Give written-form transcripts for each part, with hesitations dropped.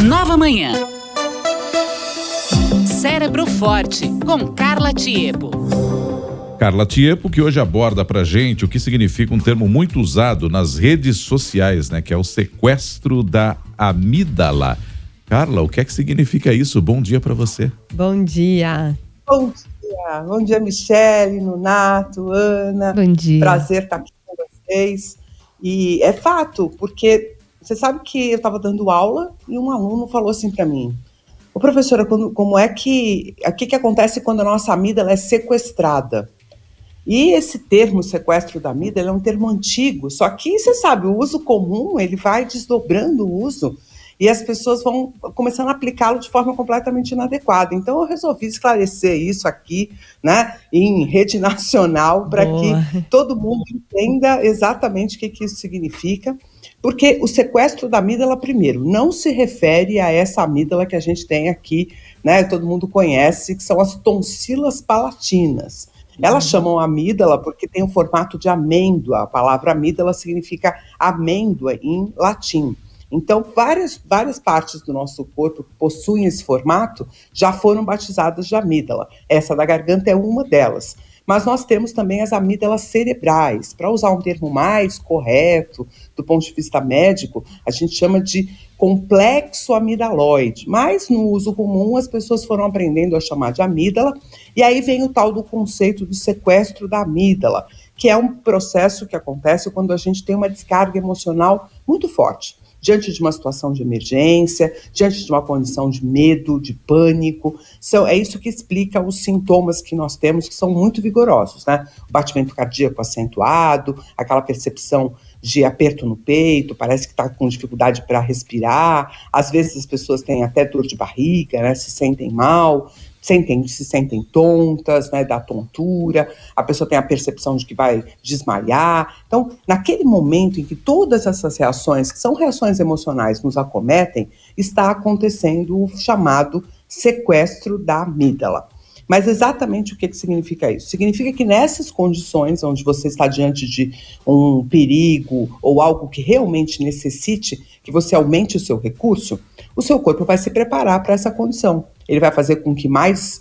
Nova Manhã. Cérebro Forte, com Carla Tiepo. Carla Tiepo, que hoje aborda pra gente o que significa um termo muito usado nas redes sociais, né? Que é o sequestro da amígdala. Carla, o que é que significa isso? Bom dia pra você. Bom dia. Bom dia. Bom dia, Michele, Nonato, Ana. Bom dia. Prazer estar aqui com vocês. E é fato, porque você sabe que eu estava dando aula e um aluno falou assim para mim: ô professora, como é que... O que acontece quando a nossa amígdala é sequestrada? E esse termo, sequestro da amígdala, é um termo antigo, só que você sabe, o uso comum, ele vai desdobrando o uso e as pessoas vão começando a aplicá-lo de forma completamente inadequada. Então eu resolvi esclarecer isso aqui, né, em rede nacional, para que todo mundo entenda exatamente o que isso significa, porque o sequestro da amígdala, primeiro, não se refere a essa amígdala que a gente tem aqui, né, todo mundo conhece, que são as tonsilas palatinas. Elas chamam amígdala porque tem o formato de amêndoa. A palavra amígdala significa amêndoa em latim. Então, várias partes do nosso corpo que possuem esse formato já foram batizadas de amígdala. Essa da garganta é uma delas. Mas nós temos também as amígdalas cerebrais. Para usar um termo mais correto, do ponto de vista médico, a gente chama de complexo amidaloide. Mas no uso comum as pessoas foram aprendendo a chamar de amígdala, e aí vem o tal do conceito do sequestro da amígdala, que é um processo que acontece quando a gente tem uma descarga emocional muito forte, diante de uma situação de emergência, diante de uma condição de medo, de pânico. É isso que explica os sintomas que nós temos, que são muito vigorosos, né? O batimento cardíaco acentuado, aquela percepção de aperto no peito, parece que está com dificuldade para respirar, às vezes as pessoas têm até dor de barriga, né? Se sentem mal, se sentem tontas, né, da tontura, a pessoa tem a percepção de que vai desmaiar. Então, naquele momento em que todas essas reações, que são reações emocionais, nos acometem, está acontecendo o chamado sequestro da amígdala. Mas exatamente o que significa isso? Significa que nessas condições onde você está diante de um perigo ou algo que realmente necessite que você aumente o seu recurso, o seu corpo vai se preparar para essa condição. Ele vai fazer com que mais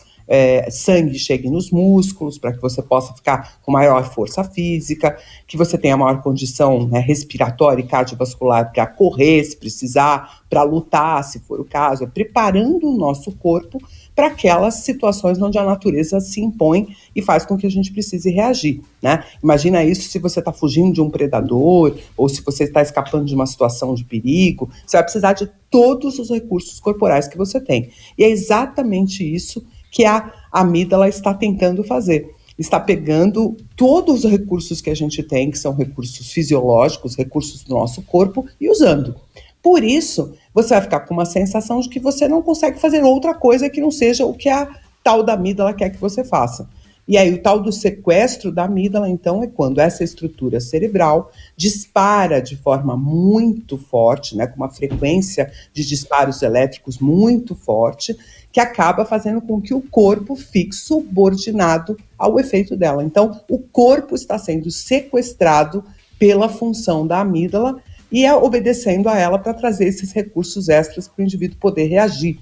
sangue chegue nos músculos, para que você possa ficar com maior força física, que você tenha maior condição, né, respiratória e cardiovascular para correr, se precisar, para lutar, se for o caso, preparando o nosso corpo para aquelas situações onde a natureza se impõe e faz com que a gente precise reagir, né? Imagina isso se você está fugindo de um predador ou se você está escapando de uma situação de perigo, você vai precisar de todos os recursos corporais que você tem. E é exatamente isso que a amígdala está tentando fazer. Está pegando todos os recursos que a gente tem, que são recursos fisiológicos, recursos do nosso corpo, e usando. Por isso, você vai ficar com uma sensação de que você não consegue fazer outra coisa que não seja o que a tal da amígdala quer que você faça. E aí o tal do sequestro da amígdala, então, é quando essa estrutura cerebral dispara de forma muito forte, né, com uma frequência de disparos elétricos muito forte, que acaba fazendo com que o corpo fique subordinado ao efeito dela. Então, o corpo está sendo sequestrado pela função da amígdala e é obedecendo a ela para trazer esses recursos extras para o indivíduo poder reagir.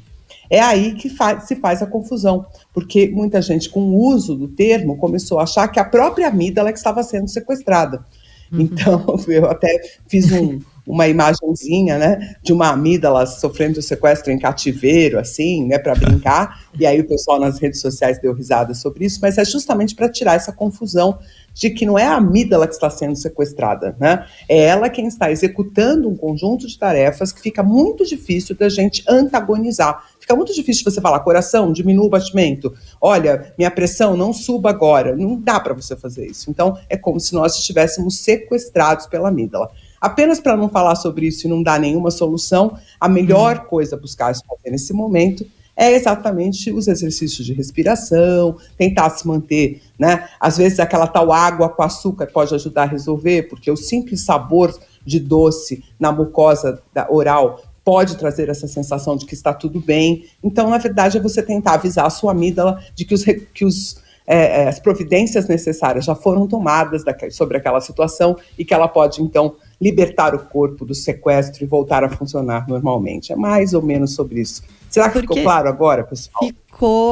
É aí que se faz a confusão, porque muita gente, com o uso do termo, começou a achar que a própria amígdala é que estava sendo sequestrada. Então, eu até fiz uma imagenzinha, né, de uma amígdala sofrendo sequestro em cativeiro, assim, né, para brincar, e aí o pessoal nas redes sociais deu risada sobre isso, mas é justamente para tirar essa confusão de que não é a amígdala que está sendo sequestrada, né, é ela quem está executando um conjunto de tarefas que fica muito difícil da gente antagonizar. Fica muito difícil você falar: coração, diminua o batimento, olha, minha pressão não suba agora, não dá para você fazer isso. Então, é como se nós estivéssemos sequestrados pela amígdala. Apenas para não falar sobre isso e não dar nenhuma solução, a melhor coisa a buscar se fazer nesse momento é exatamente os exercícios de respiração, tentar se manter, né? Às vezes aquela tal água com açúcar pode ajudar a resolver, porque o simples sabor de doce na mucosa oral pode trazer essa sensação de que está tudo bem. Então, na verdade, é você tentar avisar a sua amígdala de que as providências necessárias já foram tomadas sobre aquela situação e que ela pode, então, libertar o corpo do sequestro e voltar a funcionar normalmente. É mais ou menos sobre isso. Será que ficou claro agora, pessoal?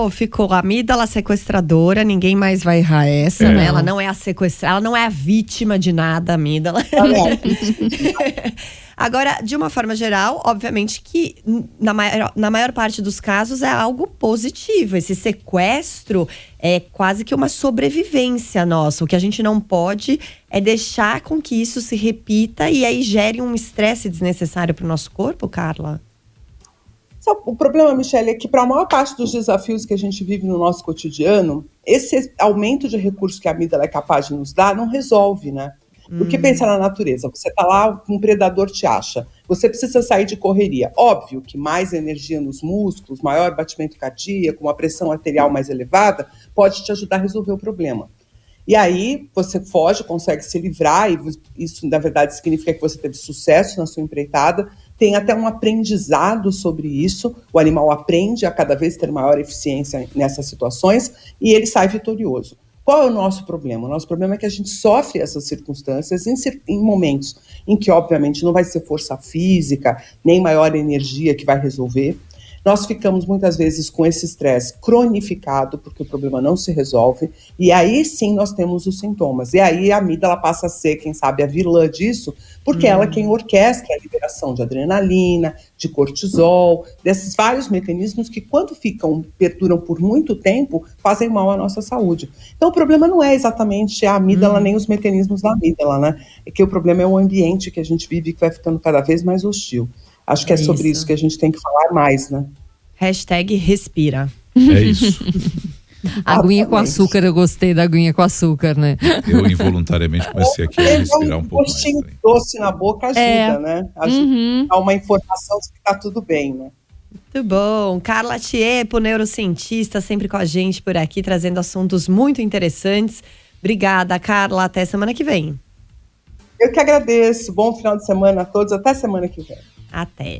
Ficou. A amígdala sequestradora, ninguém mais vai errar essa, né? Ela não é a sequestrada, ela não é a vítima de nada, a amígdala. Agora, de uma forma geral, obviamente que na maior parte dos casos é algo positivo. Esse sequestro é quase que uma sobrevivência nossa. O que a gente não pode é deixar com que isso se repita e aí gere um estresse desnecessário para o nosso corpo, Carla? O problema, Michele, é que para a maior parte dos desafios que a gente vive no nosso cotidiano, esse aumento de recursos que a amígdala é capaz de nos dar não resolve, né? Porque pensa na natureza, você está lá, um predador te acha, você precisa sair de correria. Óbvio que mais energia nos músculos, maior batimento cardíaco, uma pressão arterial mais elevada, pode te ajudar a resolver o problema. E aí você foge, consegue se livrar, e isso na verdade significa que você teve sucesso na sua empreitada, tem até um aprendizado sobre isso, o animal aprende a cada vez ter maior eficiência nessas situações e ele sai vitorioso. Qual é o nosso problema? O nosso problema é que a gente sofre essas circunstâncias em momentos em que, obviamente, não vai ser força física, nem maior energia que vai resolver. Nós ficamos muitas vezes com esse estresse cronificado, porque o problema não se resolve, e aí sim nós temos os sintomas. E aí a amígdala passa a ser, quem sabe, a vilã disso, porque ela é quem orquestra a liberação de adrenalina, de cortisol, desses vários mecanismos que, quando perduram por muito tempo, fazem mal à nossa saúde. Então o problema não é exatamente a amígdala nem os mecanismos da amígdala, né? É que o problema é o ambiente que a gente vive, que vai ficando cada vez mais hostil. Acho que é sobre isso que a gente tem que falar mais, né? #respira. É isso. Aguinha com açúcar, eu gostei da aguinha com açúcar, né? Eu involuntariamente comecei aqui a respirar um pouco mais. Um gostinho doce na boca ajuda, né? Ajuda a dar uma informação de que tá tudo bem, né? Muito bom. Carla Tiepo, neurocientista, sempre com a gente por aqui, trazendo assuntos muito interessantes. Obrigada, Carla. Até semana que vem. Eu que agradeço. Bom final de semana a todos. Até semana que vem. Até.